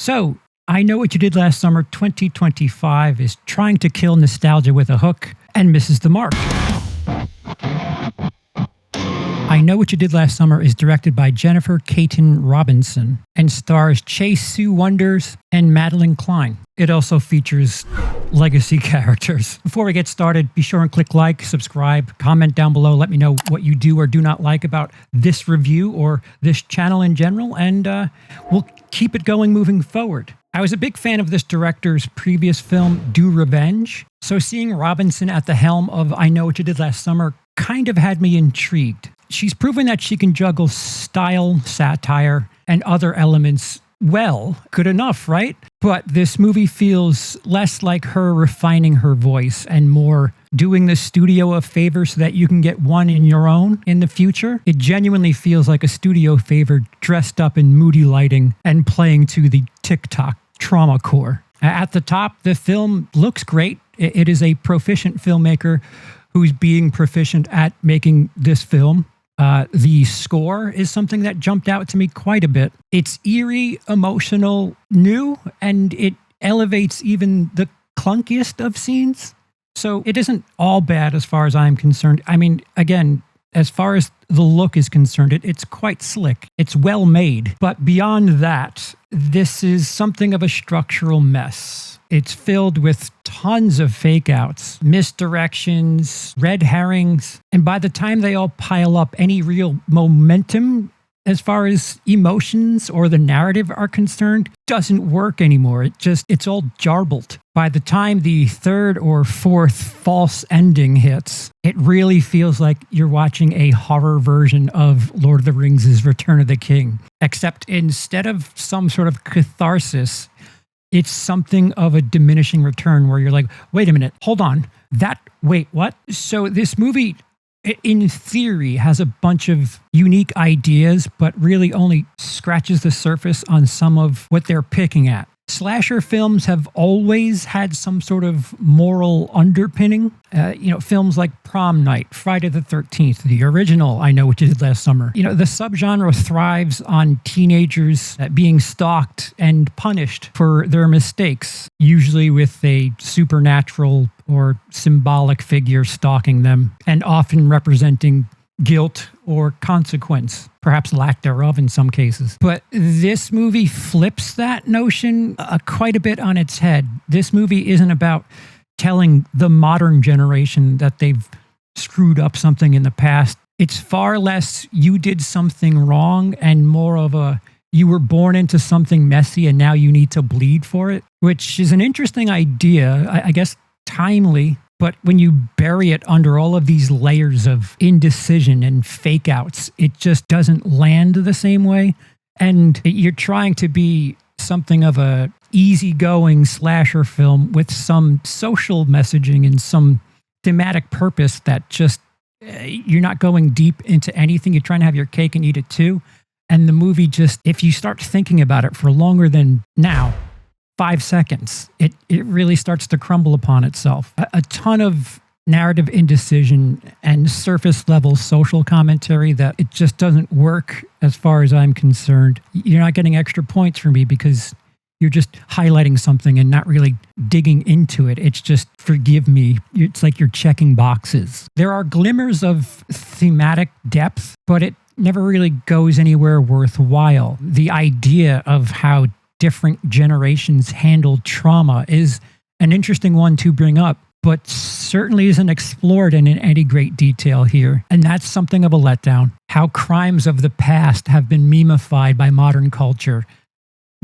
So, I Know What You Did Last Summer 2025 is trying to kill nostalgia with a hook and misses the mark. I Know What You Did Last Summer is directed by Jennifer Caton Robinson and stars Chase Sue Wonders and Madeline Klein. It also features legacy characters. Before we get started, be sure and click like, subscribe, comment down below. Let me know what you do or do not like about this review or this channel in general, and we'll keep it going moving forward. I was a big fan of this director's previous film, Do Revenge, so seeing Robinson at the helm of I Know What You Did Last Summer kind of had me intrigued. She's proven that she can juggle style, satire, and other elements well. Good enough, right? But this movie feels less like her refining her voice and more doing the studio a favor so that you can get one in your own in the future. It genuinely feels like a studio favor dressed up in moody lighting and playing to the TikTok trauma core. At the top, the film looks great. It is a proficient filmmaker who's being proficient at making this film. The score is something that jumped out to me quite a bit. It's eerie, emotional, new, and it elevates even the clunkiest of scenes. So it isn't all bad as far as I'm concerned. I mean, again, as far as the look is concerned, it's quite slick. It's well made. But beyond that, this is something of a structural mess. It's filled with tons of fake outs, misdirections, red herrings, and by the time they all pile up, any real momentum as far as emotions or the narrative are concerned doesn't work anymore. It's all jarbled. By the time the third or fourth false ending hits, it really feels like you're watching a horror version of Lord of the Rings' Return of the King. Except instead of some sort of catharsis, it's something of a diminishing return where you're like, wait a minute, hold on. Wait, what? So this movie, in theory, has a bunch of unique ideas, but really only scratches the surface on some of what they're picking at. Slasher films have always had some sort of moral underpinning. Films like Prom Night, Friday the 13th, the original I Know What You Did Last Summer. The subgenre thrives on teenagers being stalked and punished for their mistakes, usually with a supernatural or symbolic figure stalking them, and often representing guilt or consequence, perhaps lack thereof in some cases. But this movie flips that notion quite a bit on its head. This movie isn't about telling the modern generation that they've screwed up something in the past. It's far less you did something wrong and more of a you were born into something messy and now you need to bleed for it, which is an interesting idea, I guess timely. But when you bury it under all of these layers of indecision and fake outs, it just doesn't land the same way. And you're trying to be something of a easygoing slasher film with some social messaging and some thematic purpose that just, you're not going deep into anything. You're trying to have your cake and eat it too. And the movie just, if you start thinking about it for longer than now, 5 seconds, it really starts to crumble upon itself. A ton of narrative indecision and surface level social commentary that it just doesn't work as far as I'm concerned. You're not getting extra points from me because you're just highlighting something and not really digging into it. It's just, forgive me, it's like you're checking boxes. There are glimmers of thematic depth, but it never really goes anywhere worthwhile. The idea of how different generations handle trauma is an interesting one to bring up, but certainly isn't explored in any great detail here. And that's something of a letdown. How crimes of the past have been memified by modern culture.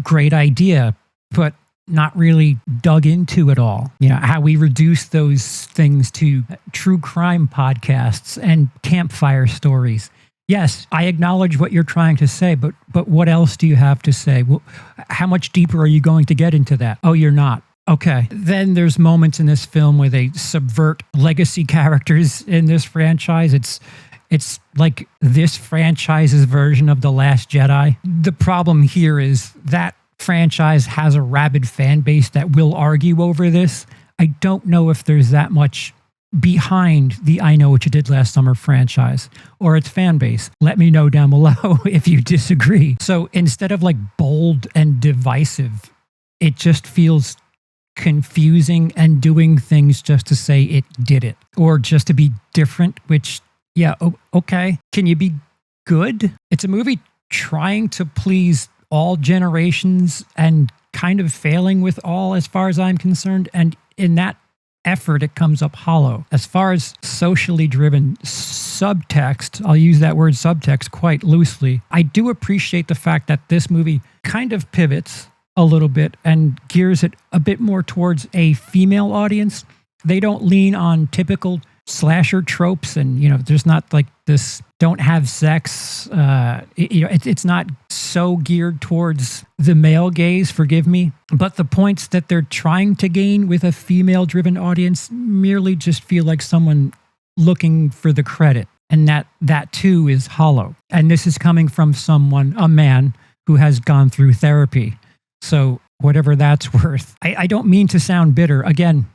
Great idea, but not really dug into at all. How we reduce those things to true crime podcasts and campfire stories. Yes, I acknowledge what you're trying to say, but what else do you have to say? Well, how much deeper are you going to get into that? Oh, you're not. Okay. Then there's moments in this film where they subvert legacy characters in this franchise. It's like this franchise's version of The Last Jedi. The problem here is that franchise has a rabid fan base that will argue over this. I don't know if there's that much behind the I Know What You Did Last Summer franchise or its fan base. Let me know down below if you disagree. So instead of like bold and divisive, it just feels confusing and doing things just to say it did it or just to be different, which, yeah, okay. Can you be good? It's a movie trying to please all generations and kind of failing with all as far as I'm concerned. And in that effort, it comes up hollow. As far as socially driven subtext, I'll use that word subtext quite loosely. I do appreciate the fact that this movie kind of pivots a little bit and gears it a bit more towards a female audience. They don't lean on typical slasher tropes and, there's not like this don't have sex. It's not so geared towards the male gaze, forgive me. But the points that they're trying to gain with a female-driven audience merely just feel like someone looking for the credit. And that too is hollow. And this is coming from a man who has gone through therapy. So whatever that's worth. I don't mean to sound bitter. Again,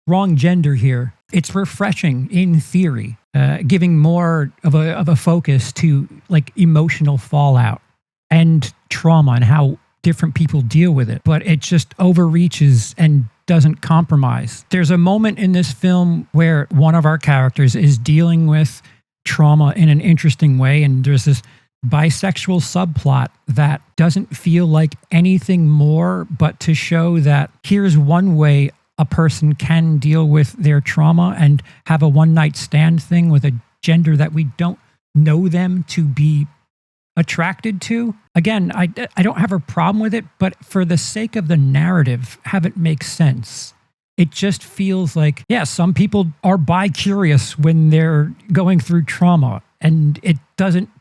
wrong gender here. It's refreshing in theory, giving more of a focus to like emotional fallout and trauma and how different people deal with it. But it just overreaches and doesn't compromise. There's a moment in this film where one of our characters is dealing with trauma in an interesting way, and there's this bisexual subplot that doesn't feel like anything more but to show that here's one way a person can deal with their trauma and have a one-night stand thing with a gender that we don't know them to be attracted to. Again, I don't have a problem with it, but for the sake of the narrative, have it make sense. It just feels like, yeah, some people are bi-curious when they're going through trauma, and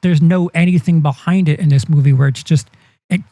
there's no anything behind it in this movie where it's just,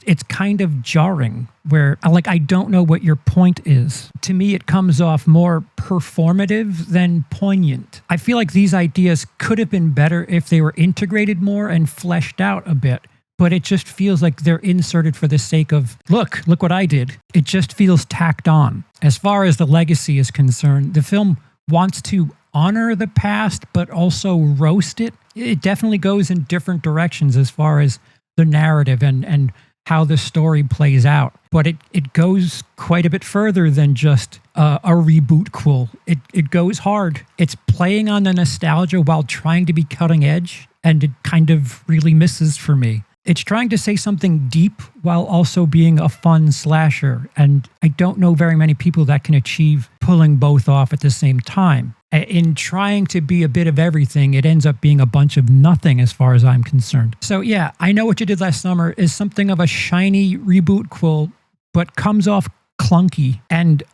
it's kind of jarring where I don't know what your point is. To me, it comes off more performative than poignant. I feel like these ideas could have been better if they were integrated more and fleshed out a bit, but it just feels like they're inserted for the sake of, look what I did. It just feels tacked on. As far as the legacy is concerned, the film wants to honor the past, but also roast it. It definitely goes in different directions as far as the narrative and how the story plays out. But it goes quite a bit further than just a reboot quill. It goes hard. It's playing on the nostalgia while trying to be cutting edge, and it kind of really misses for me. It's trying to say something deep while also being a fun slasher, and I don't know very many people that can achieve pulling both off at the same time. In trying to be a bit of everything, it ends up being a bunch of nothing as far as I'm concerned. So yeah, I Know What You Did Last Summer is something of a shiny reboot quill, but comes off clunky. And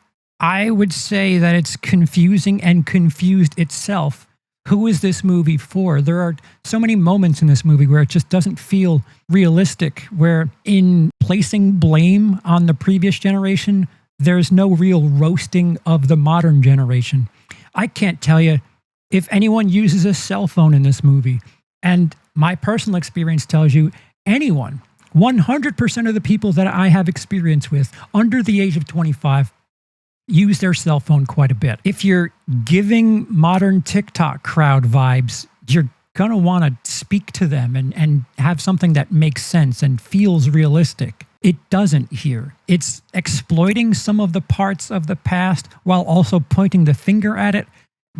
I would say that it's confusing and confused itself. Who is this movie for? There are so many moments in this movie where it just doesn't feel realistic, where in placing blame on the previous generation, there's no real roasting of the modern generation. I can't tell you if anyone uses a cell phone in this movie. And my personal experience tells you anyone, 100% of the people that I have experience with under the age of 25 use their cell phone quite a bit. If you're giving modern TikTok crowd vibes, you're going to want to speak to them and have something that makes sense and feels realistic. It doesn't here. It's exploiting some of the parts of the past while also pointing the finger at it,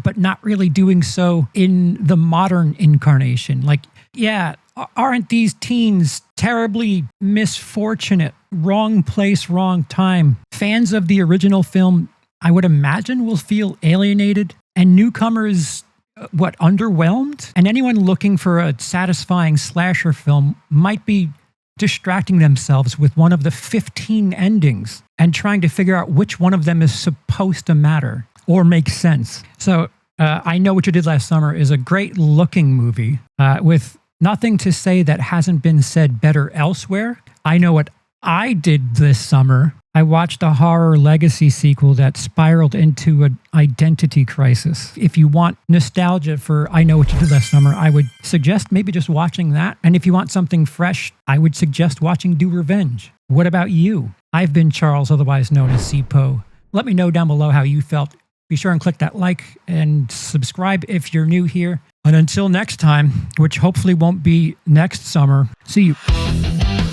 but not really doing so in the modern incarnation. Like, yeah, aren't these teens terribly misfortunate? Wrong place, wrong time. Fans of the original film, I would imagine, will feel alienated, and newcomers, underwhelmed? And anyone looking for a satisfying slasher film might be distracting themselves with one of the 15 endings and trying to figure out which one of them is supposed to matter or make sense. So I Know What You Did Last Summer is a great looking movie with nothing to say that hasn't been said better elsewhere. I know what I did this summer. I watched a horror legacy sequel that spiraled into an identity crisis. If you want nostalgia for I Know What You Did Last Summer, I would suggest maybe just watching that. And if you want something fresh, I would suggest watching Do Revenge. What about you? I've been Charles, otherwise known as CPO. Let me know down below how you felt Be sure and click that like and subscribe if you're new here. And until next time, which hopefully won't be next summer, see you.